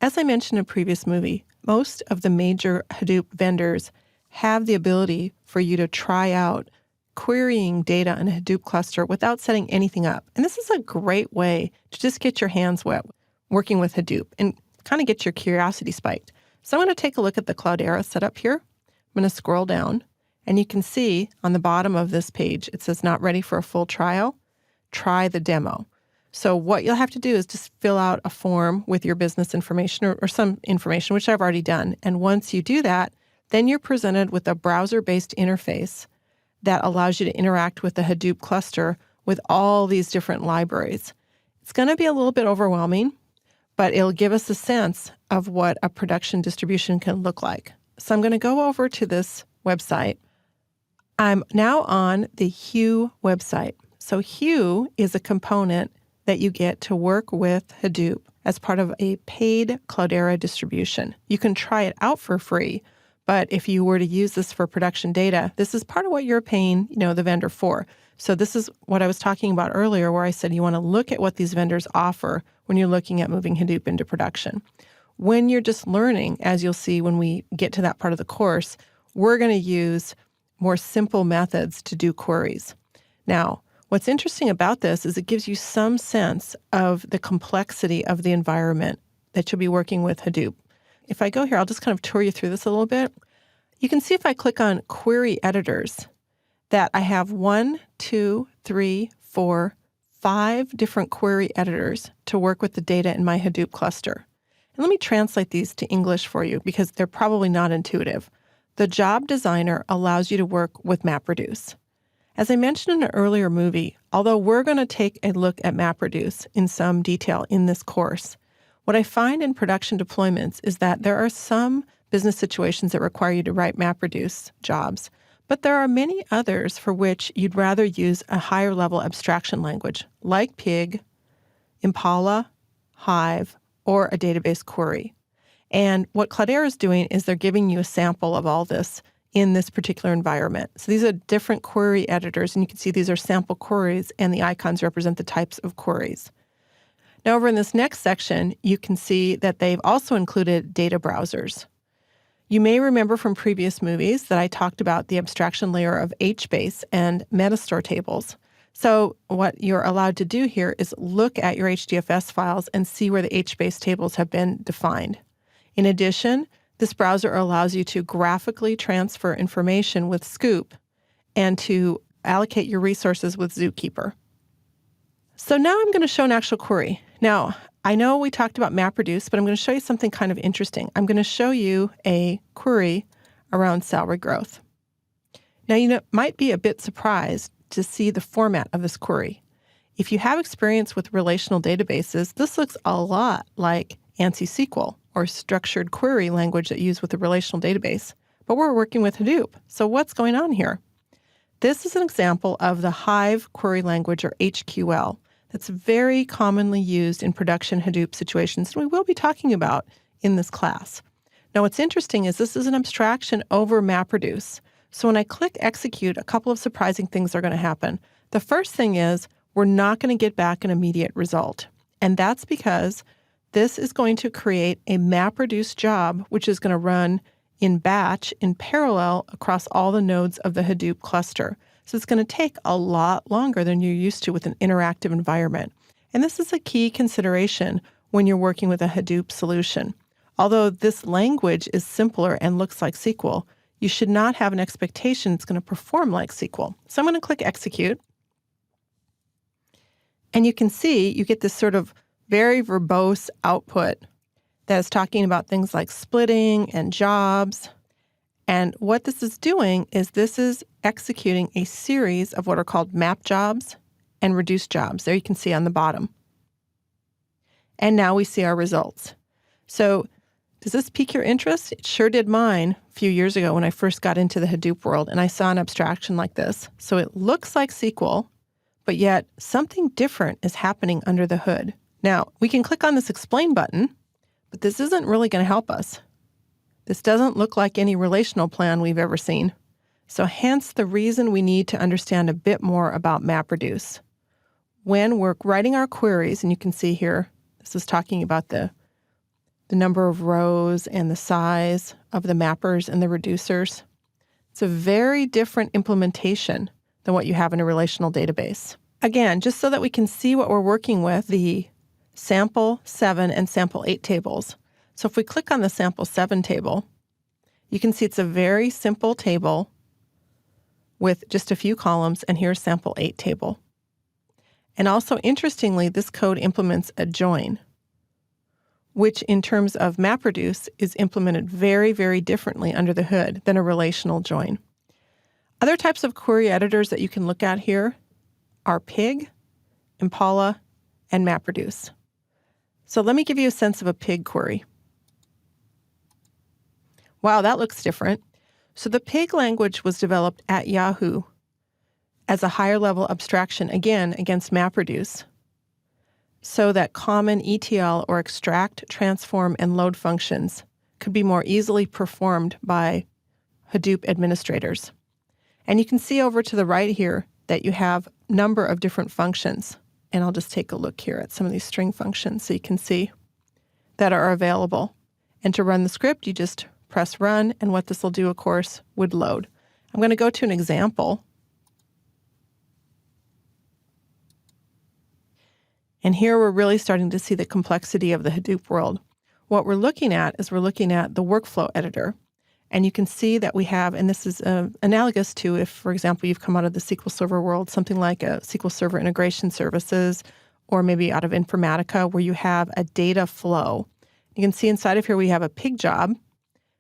As I mentioned in a previous movie, most of the major Hadoop vendors have the ability for you to try out querying data in a Hadoop cluster without setting anything up. And this is a great way to just get your hands wet working with Hadoop and kind of get your curiosity spiked. So I'm going to take a look at the Cloudera setup here. I'm going to scroll down, and you can see on the bottom of this page, it says not ready for a full trial. Try the demo. So what you'll have to do is just fill out a form with your business information or some information, which I've already done. And once you do that, then you're presented with a browser-based interface that allows you to interact with the Hadoop cluster with all these different libraries. It's going to be a little bit overwhelming, but it'll give us a sense of what a production distribution can look like. So I'm going to go over to this website. I'm now on the Hue website. So Hue is a component that you get to work with Hadoop as part of a paid Cloudera distribution. You can try it out for free, but if you were to use this for production data, this is part of what you're paying, the vendor for. So this is what I was talking about earlier, where I said you want to look at what these vendors offer when you're looking at moving Hadoop into production. When you're just learning, as you'll see when we get to that part of the course, we're going to use more simple methods to do queries. Now, what's interesting about this is it gives you some sense of the complexity of the environment that you'll be working with Hadoop. If I go here, I'll just kind of tour you through this a little bit. You can see if I click on Query Editors that I have 1, 2, 3, 4, 5 different query editors to work with the data in my Hadoop cluster. And let me translate these to English for you because they're probably not intuitive. The Job Designer allows you to work with MapReduce. As I mentioned in an earlier movie, although we're going to take a look at MapReduce in some detail in this course, what I find in production deployments is that there are some business situations that require you to write MapReduce jobs, but there are many others for which you'd rather use a higher level abstraction language like Pig, Impala, Hive, or a database query. And what Cloudera is doing is they're giving you a sample of all this in this particular environment. So these are different query editors, and you can see these are sample queries, and the icons represent the types of queries. Now, over in this next section, you can see that they've also included data browsers. You may remember from previous movies that I talked about the abstraction layer of HBase and metastore tables. So what you're allowed to do here is look at your HDFS files and see where the HBase tables have been defined. In addition, this browser allows you to graphically transfer information with Scoop and to allocate your resources with Zookeeper. So now I'm going to show an actual query. Now, I know we talked about MapReduce, but I'm going to show you something kind of interesting. I'm going to show you a query around salary growth. Now, you might be a bit surprised to see the format of this query. If you have experience with relational databases, this looks a lot like ANSI SQL or structured query language that you use with a relational database. But we're working with Hadoop. So what's going on here? This is an example of the Hive query language, or HQL, that's very commonly used in production Hadoop situations, and we will be talking about in this class. Now, what's interesting is this is an abstraction over MapReduce. So when I click execute, a couple of surprising things are going to happen. The first thing is we're not going to get back an immediate result. And that's because this is going to create a MapReduce job, which is going to run in batch, in parallel, across all the nodes of the Hadoop cluster. So it's going to take a lot longer than you're used to with an interactive environment. And this is a key consideration when you're working with a Hadoop solution. Although this language is simpler and looks like SQL, you should not have an expectation it's going to perform like SQL. So I'm going to click execute. And you can see you get this sort of very verbose output that is talking about things like splitting and jobs. And what this is doing is this is executing a series of what are called map jobs and reduce jobs. There you can see on the bottom. And now we see our results. So does this pique your interest? It sure did mine a few years ago when I first got into the Hadoop world and I saw an abstraction like this. So it looks like SQL, but yet something different is happening under the hood. Now, we can click on this explain button, but this isn't really going to help us. This doesn't look like any relational plan we've ever seen. So hence the reason we need to understand a bit more about MapReduce. When we're writing our queries, and you can see here, this is talking about the the number of rows and the size of the mappers and the reducers. It's a very different implementation than what you have in a relational database. Again, just so that we can see what we're working with, the sample 7 and sample 8 tables. So if we click on the sample 7 table, you can see it's a very simple table with just a few columns, and here's sample 8 table. And also, interestingly, this code implements a join, which in terms of MapReduce is implemented very, very differently under the hood than a relational join. Other types of query editors that you can look at here are Pig, Impala, and MapReduce. So let me give you a sense of a Pig query. Wow, that looks different. So the Pig language was developed at Yahoo as a higher-level abstraction, again, against MapReduce, so that common ETL or extract, transform, and load functions could be more easily performed by Hadoop administrators. And you can see over to the right here that you have a number of different functions. And I'll just take a look here at some of these string functions so you can see that are available. And to run the script, you just press run, and what this will do, of course, would load. I'm going to go to an example. And here we're really starting to see the complexity of the Hadoop world. What we're looking at is we're looking at the workflow editor. And you can see that we have, and this is analogous to if, for example, you've come out of the SQL Server world, something like a SQL Server Integration Services, or maybe out of Informatica, where you have a data flow. You can see inside of here we have a Pig job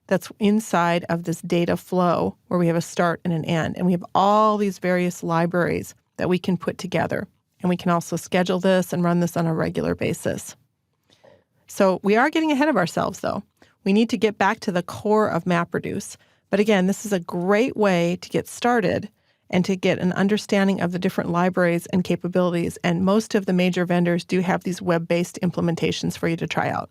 that's inside of this data flow where we have a start and an end. And we have all these various libraries that we can put together. And we can also schedule this and run this on a regular basis. So we are getting ahead of ourselves, though. We need to get back to the core of MapReduce. But again, this is a great way to get started and to get an understanding of the different libraries and capabilities. And most of the major vendors do have these web-based implementations for you to try out.